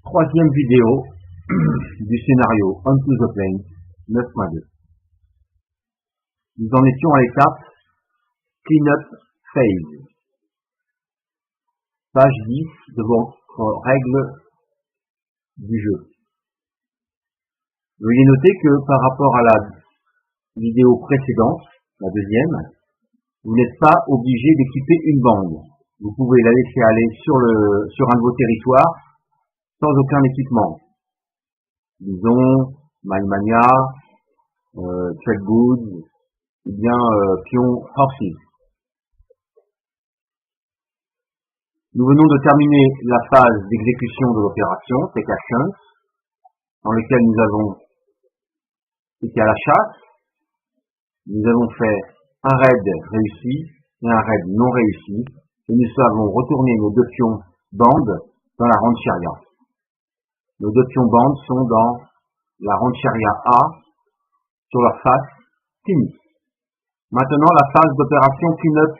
Troisième vidéo du scénario Onto the Plains 9.2. Nous en étions à l'étape Cleanup Phase. Page 10 de votre règle du jeu. Veuillez noter que par rapport à la vidéo précédente, la deuxième, vous n'êtes pas obligé d'équiper une bande. Vous pouvez la laisser aller sur un de vos territoires sans aucun équipement. Disons, Mindmania, Trade Goods, ou bien Pion Horses. Nous venons de terminer la phase d'exécution de l'opération, Take Actions, dans laquelle nous avons été à la chasse. Nous avons fait un raid réussi et un raid non réussi, et nous avons retourné nos deux pions bandes dans la rancheria. Nos deux pions bandes sont dans la rancheria A, sur leur face finie. Maintenant, la phase d'opération clean-up.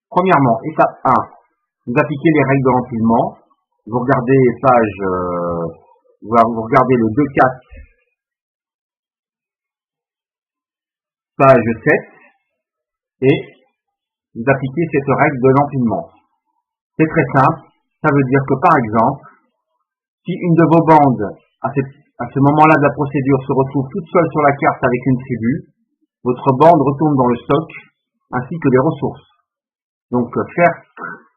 Premièrement, étape 1, vous appliquez les règles de l'empilement. Vous regardez vous regardez le 2.4, page 7, et vous appliquez cette règle de l'empilement. C'est très simple, ça veut dire que par exemple, si une de vos bandes, à ce moment-là de la procédure, se retrouve toute seule sur la carte avec une tribu, votre bande retourne dans le stock, ainsi que les ressources. Donc, faire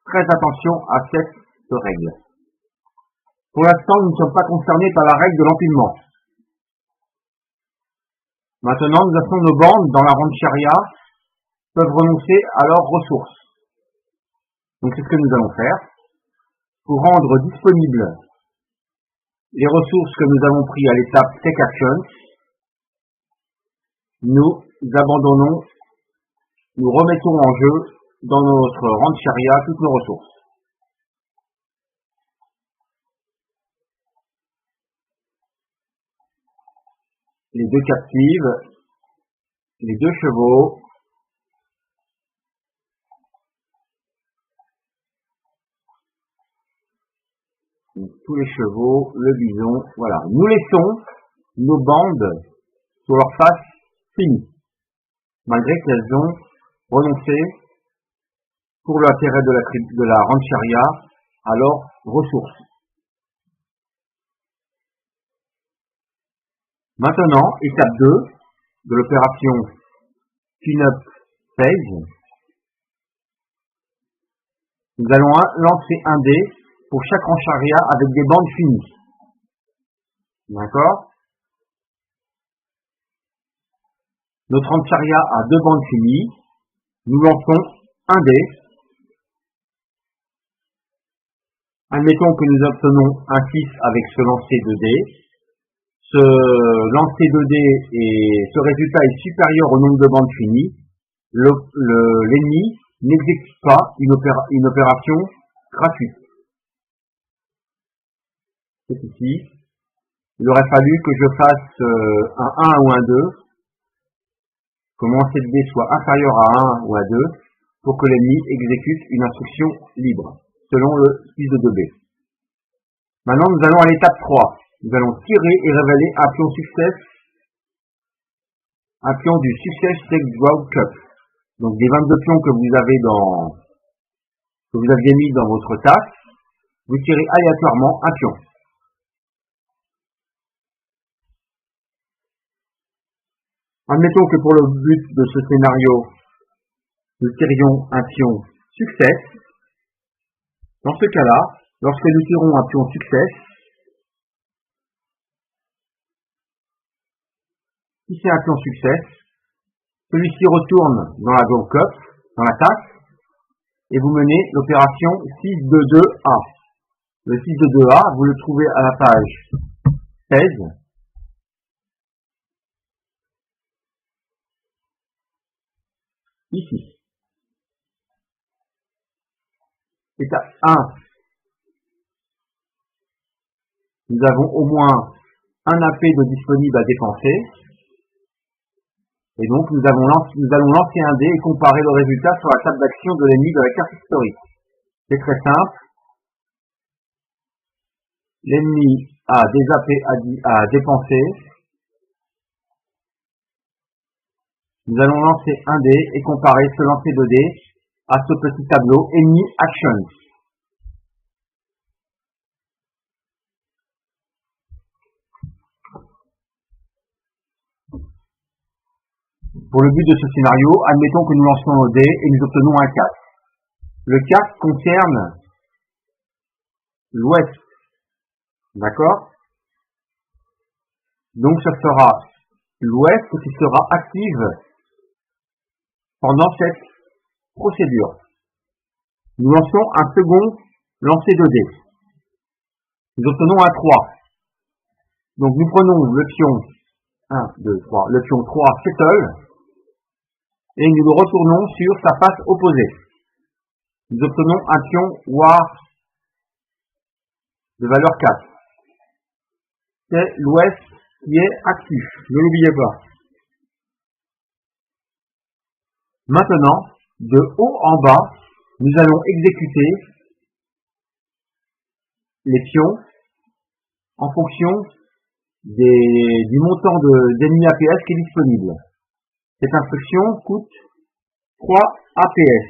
très attention à cette règle. Pour l'instant, nous ne sommes pas concernés par la règle de l'empilement. Maintenant, nous avons nos bandes dans la rancheria peuvent renoncer à leurs ressources. Donc, c'est ce que nous allons faire. Pour rendre disponibles les ressources que nous avons prises à l'étape Take Actions, nous abandonnons, nous remettons en jeu dans notre rancheria toutes nos ressources. Les deux captives, les deux chevaux, tous les chevaux, le bison, voilà. Nous laissons nos bandes sur leur face finie, malgré qu'elles ont renoncé pour l'intérêt de la rancheria à leurs ressources. Maintenant, étape 2 de l'opération Cleanup Phase. Nous allons lancer un dé pour chaque rancheria avec des bandes finies. D'accord? Notre rancheria a deux bandes finies. Nous lançons un dé. Admettons que nous obtenons un 6 avec ce lancer de dés. Ce lancer de dés et ce résultat est supérieur au nombre de bandes finies. L'ennemi n'exécute pas une opération gratuite. C'est ici. Il aurait fallu que je fasse un 1 ou un 2, que mon lancer de dés soit inférieur à 1 ou à 2, pour que l'ennemi exécute une instruction libre, selon le 6 de 2B. Maintenant, nous allons à l'étape 3. Nous allons tirer et révéler un pion success, un pion du Success Take Draw Cup. Donc, des 22 pions que vous aviez mis dans votre tasse, vous tirez aléatoirement un pion. Admettons que pour le but de ce scénario, nous tirions un pion Success. Dans ce cas-là, lorsque nous tirons un pion Success, si c'est un pion Success, celui-ci retourne dans la Draw Cup, dans la tasse, et vous menez l'opération 6-2-2-A. Le 6-2-2-A, vous le trouvez à la page 16. Ici. Étape 1. Nous avons au moins un AP de disponible à dépenser. Et donc, nous allons lancer un dé et comparer le résultat sur la table d'action de l'ennemi de la carte historique. C'est très simple. L'ennemi a dépensé. Nous allons lancer un dé et comparer ce lancer de dés à ce petit tableau Enemy Actions. Pour le but de ce scénario, admettons que nous lançons nos dés et nous obtenons un 4. Le 4 concerne l'ouest. D'accord? Donc ce sera l'ouest qui sera active pendant cette procédure. Nous lançons un second lancer de dés. Nous obtenons un 3. Donc nous prenons le pion 1, 2, 3, le pion 3 settle et nous le retournons sur sa face opposée. Nous obtenons un pion war de valeur 4. C'est l'ouest qui est actif, ne l'oubliez pas. Maintenant, de haut en bas, nous allons exécuter les pions en fonction du montant d'ennemis APS qui est disponible. Cette instruction coûte 3 APS.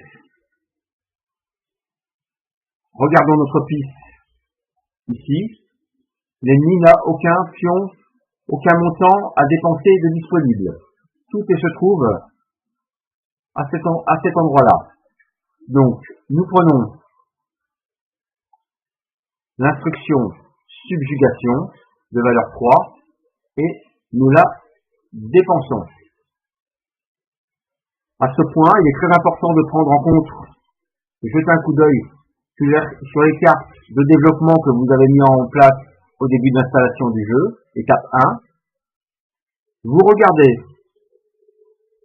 Regardons notre piste ici. L'ennemi n'a aucun pion, aucun montant à dépenser de disponible. Tout se trouve à cet endroit-là. Donc, nous prenons l'instruction subjugation de valeur 3 et nous la dépensons. À ce point, il est très important de prendre en compte, de jeter un coup d'œil sur les cartes de développement que vous avez mis en place au début de l'installation du jeu, étape 1. Vous regardez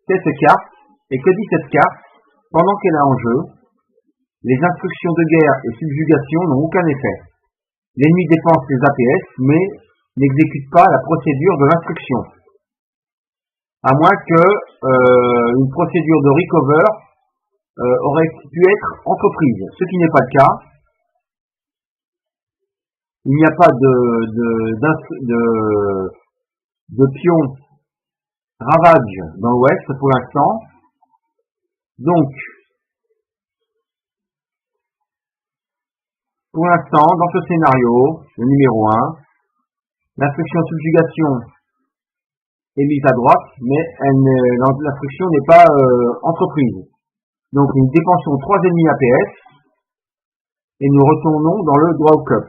cette carte, et que dit cette carte? Pendant qu'elle est en jeu, les instructions de guerre et subjugation n'ont aucun effet. L'ennemi dépense les APS, mais n'exécute pas la procédure de l'instruction. À moins que une procédure de recover aurait pu être entreprise, ce qui n'est pas le cas. Il n'y a pas de pion ravage dans l'ouest pour l'instant. Donc, pour l'instant, dans ce scénario, le numéro 1, l'instruction subjugation est mise à droite, mais l'instruction n'est pas entreprise. Donc nous dépensons 3 ennemis APS et nous retournons dans le draw cup.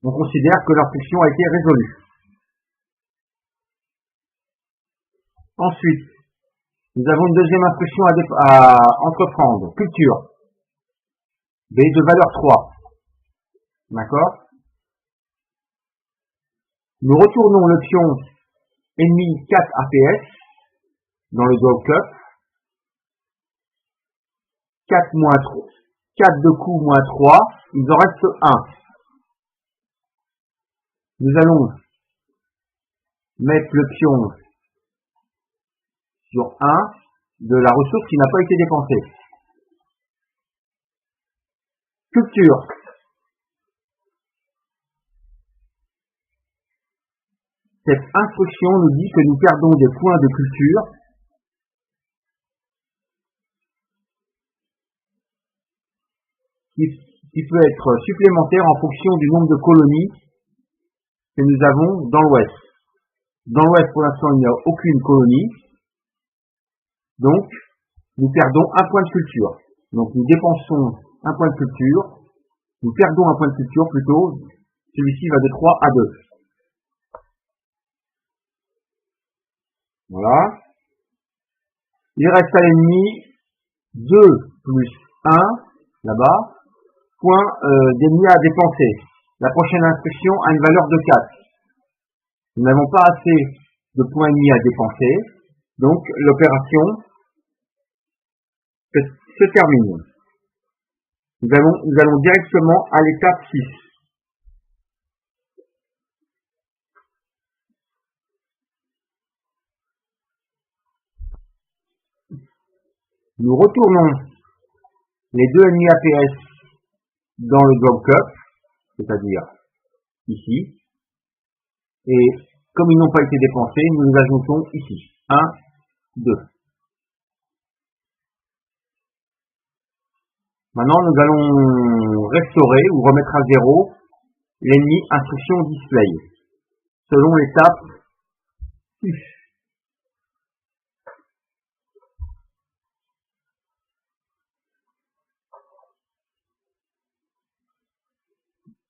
On considère que l'instruction a été résolue. Ensuite, nous avons une deuxième instruction à entreprendre, culture, B de valeur 3. D'accord? Nous retournons le pion ennemi 4 APS dans le draw cup. 4 moins 3. 4 de coups moins 3, il en reste 1. Nous allons mettre le pion sur 1 de la ressource qui n'a pas été dépensée. Culture. Cette instruction nous dit que nous perdons des points de culture qui peut être supplémentaire en fonction du nombre de colonies que nous avons dans l'ouest. Dans l'ouest, pour l'instant, il n'y a aucune colonie. Donc, nous perdons un point de culture. Donc, nous dépensons un point de culture. Nous perdons un point de culture plutôt. Celui-ci va de 3 à 2. Voilà. Il reste à l'ennemi 2 plus 1, là-bas, points d'ennemis à dépenser. La prochaine instruction a une valeur de 4. Nous n'avons pas assez de points ennemis à dépenser, donc l'opération se termine. Nous allons directement à l'étape 6. Nous retournons les deux ennemis APS dans le drop cup, c'est-à-dire ici, et comme ils n'ont pas été dépensés, nous les ajoutons ici. 1, 2. Maintenant, nous allons restaurer ou remettre à zéro l'ennemi instruction display, selon l'étape U.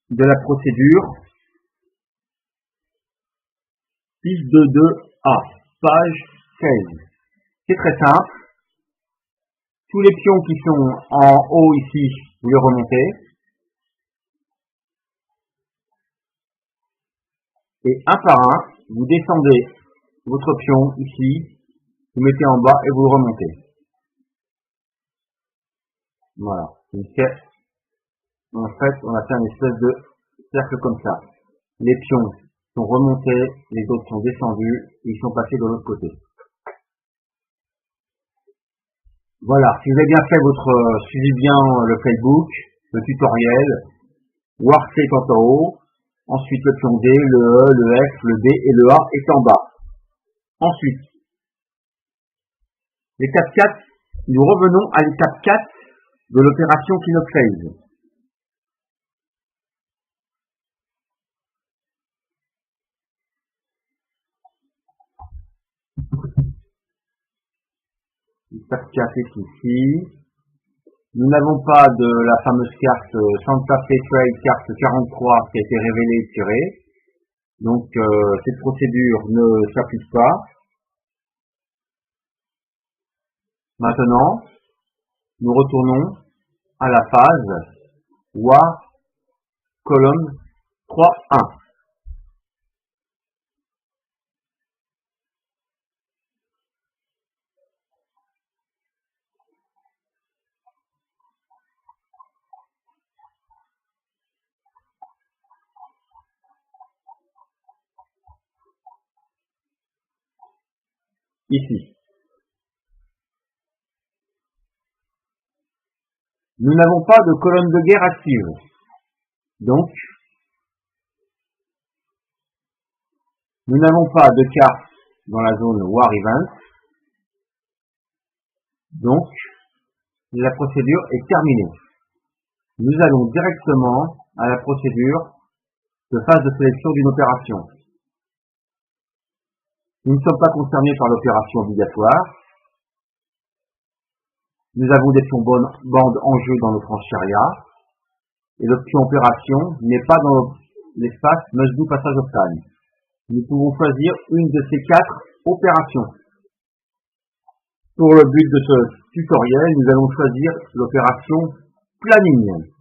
De la procédure 622A, page 16. C'est très simple. Tous les pions qui sont en haut ici, vous les remontez. Et un par un, vous descendez votre pion ici, vous mettez en bas et vous le remontez. Voilà. En fait, on a fait une espèce de cercle comme ça. Les pions sont remontés, les autres sont descendus, et ils sont passés de l'autre côté. Voilà, si vous avez bien fait suivi bien le playbook, le tutoriel, War C est en haut, ensuite le pion D, le E, le F, le D et le A est en bas. Ensuite, l'étape 4, nous revenons à l'étape 4 de l'opération Cleanup Phase. L'étape 4 est ici. Nous n'avons pas de la fameuse carte Santa Fe Trail carte 43 qui a été révélée et tirée. Donc cette procédure ne s'applique pas. Maintenant, nous retournons à la phase War colonne 3.1. Ici. Nous n'avons pas de colonne de guerre active. Donc, nous n'avons pas de carte dans la zone War Event. Donc, la procédure est terminée. Nous allons directement à la procédure de phase de sélection d'une opération. Nous ne sommes pas concernés par l'opération obligatoire. Nous avons des pions bandes en jeu dans notre Franchiria. Et le pion opération n'est pas dans l'espace must do passage of time. Nous pouvons choisir une de ces 4 opérations. Pour le but de ce tutoriel, nous allons choisir l'opération planning.